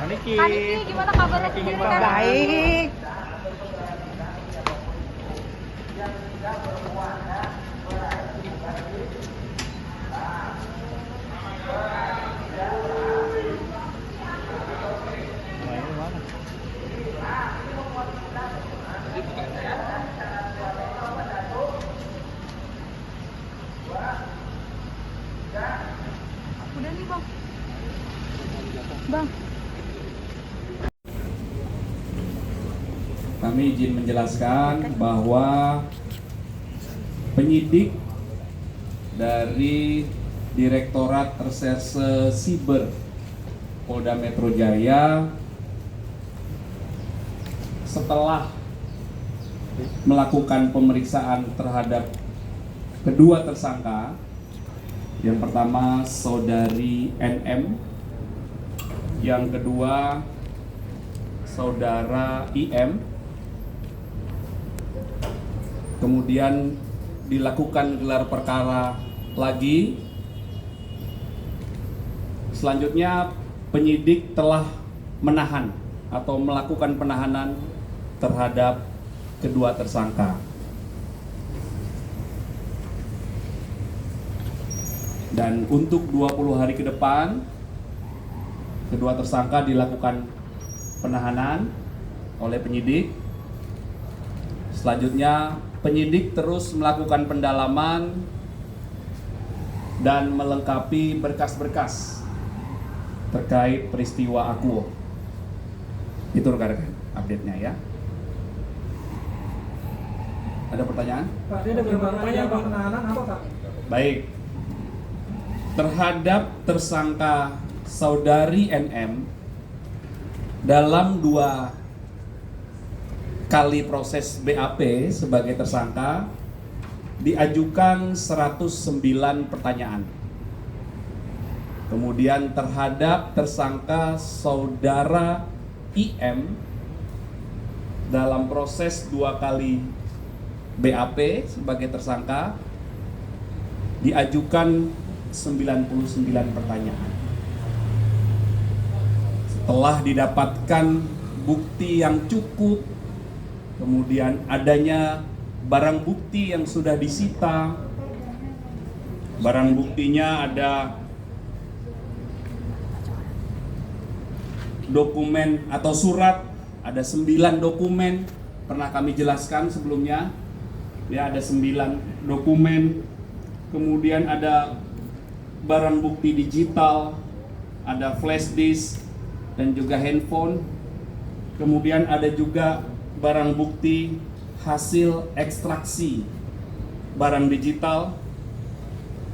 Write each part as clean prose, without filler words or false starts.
Kaniki, gimana kabarnya sendiri kan? Baik. Udah nih bang. Bang. Kami izin menjelaskan bahwa penyidik dari Direktorat Reserse Siber Polda Metro Jaya setelah melakukan pemeriksaan terhadap kedua tersangka, yang pertama saudari NM, yang kedua saudara IM, kemudian dilakukan gelar perkara lagi. Selanjutnya penyidik telah menahan atau melakukan penahanan terhadap kedua tersangka. Dan untuk 20 hari ke depan kedua tersangka dilakukan penahanan oleh penyidik. Selanjutnya penyidik terus melakukan pendalaman dan melengkapi berkas-berkas terkait peristiwa Akuo. Itu rekan-rekan update-nya ya. Ada pertanyaan? Pak, dia ada pertanyaan penahanan apa Pak? Baik. Terhadap tersangka saudari NM dalam 2 kali proses BAP sebagai tersangka diajukan 109 pertanyaan. Kemudian terhadap tersangka saudara IM dalam proses 2 kali BAP sebagai tersangka diajukan 99 pertanyaan. Setelah didapatkan bukti yang cukup, kemudian adanya barang bukti yang sudah disita. Barang buktinya ada dokumen atau surat, ada 9 dokumen, pernah kami jelaskan sebelumnya. Ya, ada 9 dokumen. Kemudian ada barang bukti digital, ada flash disk dan juga handphone. Kemudian ada juga barang bukti hasil ekstraksi barang digital,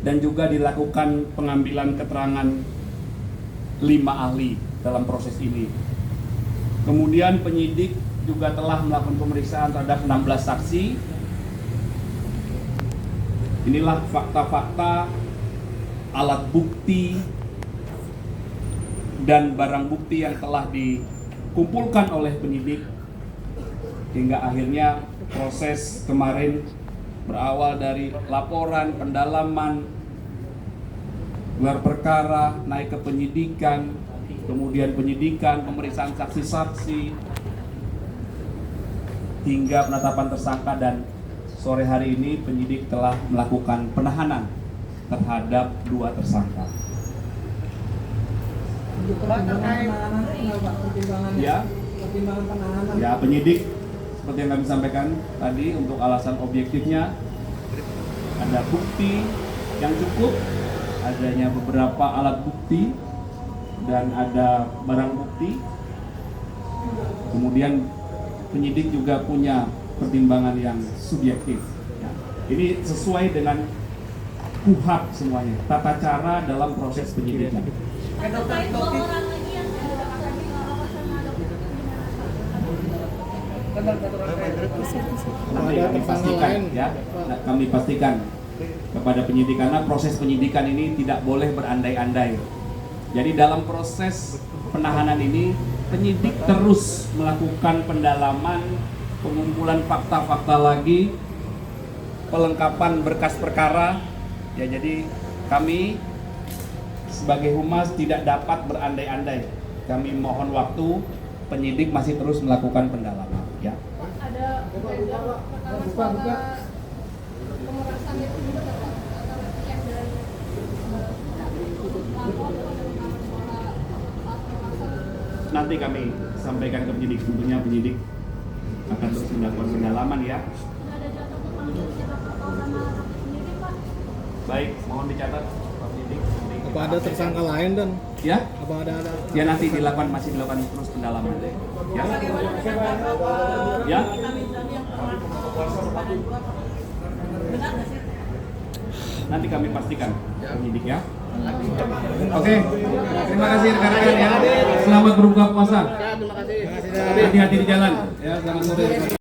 dan juga dilakukan pengambilan keterangan 5 ahli dalam proses ini. Kemudian penyidik juga telah melakukan pemeriksaan terhadap 16 saksi. Inilah fakta-fakta, alat bukti, dan barang bukti yang telah dikumpulkan oleh penyidik hingga akhirnya proses kemarin berawal dari laporan, pendalaman, gelar perkara, naik ke penyidikan, kemudian penyidikan, pemeriksaan saksi-saksi, hingga penetapan tersangka, dan sore hari ini penyidik telah melakukan penahanan terhadap 2 tersangka. Ya, Pertimbangan penahanan. ya penyidik seperti yang kami sampaikan tadi, untuk alasan objektifnya ada bukti yang cukup, adanya beberapa alat bukti, dan ada barang bukti. Kemudian penyidik juga punya pertimbangan yang subjektif. Ya, ini sesuai dengan KUHP semuanya, tata cara dalam proses penyidikan. Terkait 2 orang lagi yang tadi Nanti kami pastikan ya, kami pastikan kepada penyidik, karena proses penyidikan ini tidak boleh berandai-andai. Jadi dalam proses penahanan ini penyidik terus melakukan pendalaman, pengumpulan fakta-fakta lagi, pelengkapan berkas perkara. Ya, jadi Kami sebagai humas tidak dapat berandai-andai. Kami mohon waktu, penyidik masih terus melakukan pendalaman. Ya. Ada rekaman suara pemerasan itu juga Pak, antara yang dari lapor dengan rekaman suara saat pemerasan. Nanti kami sampaikan ke penyidik. Tentunya penyidik akan terus melakukan pendalaman ya. Sudah ada jatuh untuk panggil siapa Pak sama sendiri Pak? Baik, mohon dicatat Pak penyidik. Apa ada tersangka lain dan? Ya? Apa ada? Ya nanti masih dilakukan terus pendalaman. Ya. Ya. Nanti kami pastikan penyidik ya. Oke, terima kasih rekan-rekan ya. Selamat berbuka puasa. Hati-hati di jalan. Ya, selamat sore.